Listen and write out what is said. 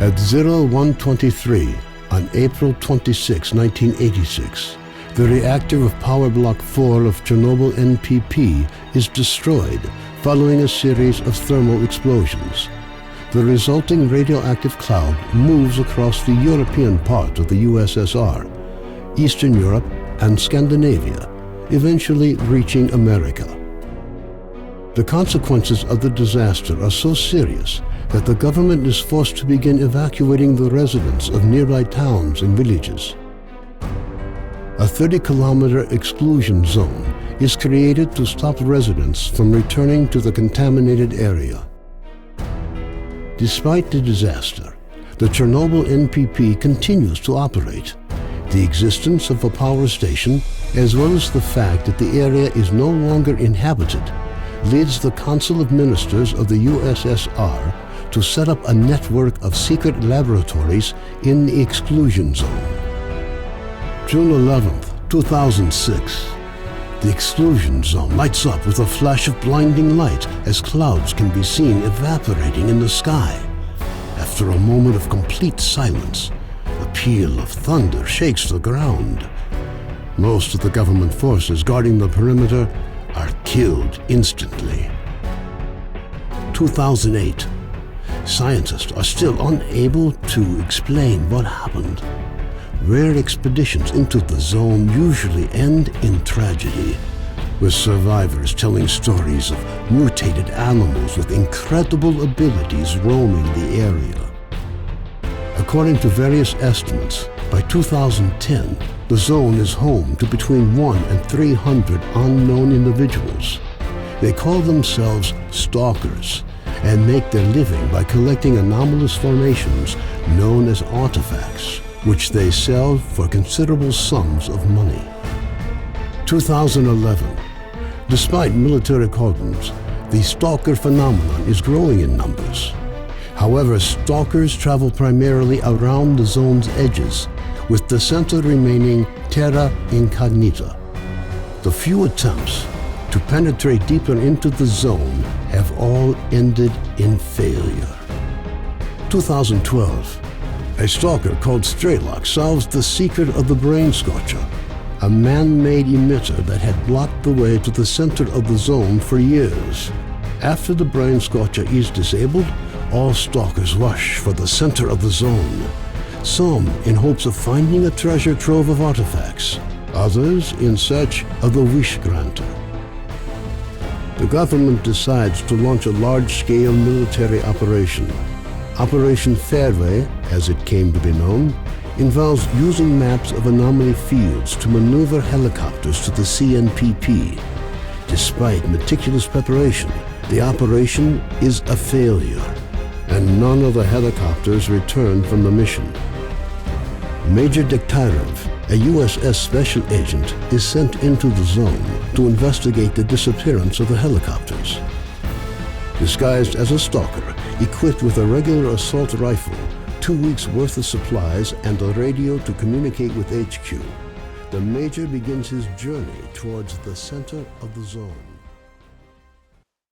At 0123 on April 26, 1986, the reactor of Power Block 4 of Chernobyl NPP is destroyed following a series of thermal explosions. The resulting radioactive cloud moves across the European part of the USSR, Eastern Europe, and Scandinavia, eventually reaching America. The consequences of the disaster are so serious that the government is forced to begin evacuating the residents of nearby towns and villages. A 30-kilometer exclusion zone is created to stop residents from returning to the contaminated area. Despite the disaster, the Chernobyl NPP continues to operate. The existence of a power station, as well as the fact that the area is no longer inhabited, leads the Council of Ministers of the USSR to set up a network of secret laboratories in the exclusion zone. June 11, 2006. The exclusion zone lights up with a flash of blinding light as clouds can be seen evaporating in the sky. After a moment of complete silence, a peal of thunder shakes the ground. Most of the government forces guarding the perimeter are killed instantly. 2008. Scientists are still unable to explain what happened. Rare expeditions into the zone usually end in tragedy, with survivors telling stories of mutated animals with incredible abilities roaming the area. According to various estimates, by 2010, the zone is home to between 100 and 300 unknown individuals. They call themselves stalkers and make their living by collecting anomalous formations known as artifacts, which they sell for considerable sums of money. 2011. Despite military cordons, the stalker phenomenon is growing in numbers. However, stalkers travel primarily around the zone's edges, with the center remaining terra incognita. The few attempts to penetrate deeper into the zone have all ended in failure. 2012. A stalker called S.T.A.L.K.E.R solves the secret of the brain scorcher, a man-made emitter that had blocked the way to the center of the zone for years. After the brain scorcher is disabled, all stalkers rush for the center of the zone, some in hopes of finding a treasure trove of artifacts, others in search of the wish granter. The government decides to launch a large-scale military operation. Operation Fairway, as it came to be known, involves using maps of anomaly fields to maneuver helicopters to the CNPP. Despite meticulous preparation, the operation is a failure, and none of the helicopters returned from the mission. Major S.T.A.L.K.E.R, a USS special agent, is sent into the zone to investigate the disappearance of the helicopters. Disguised as a stalker, equipped with a regular assault rifle, 2 weeks' worth of supplies, and a radio to communicate with HQ, the Major begins his journey towards the center of the zone.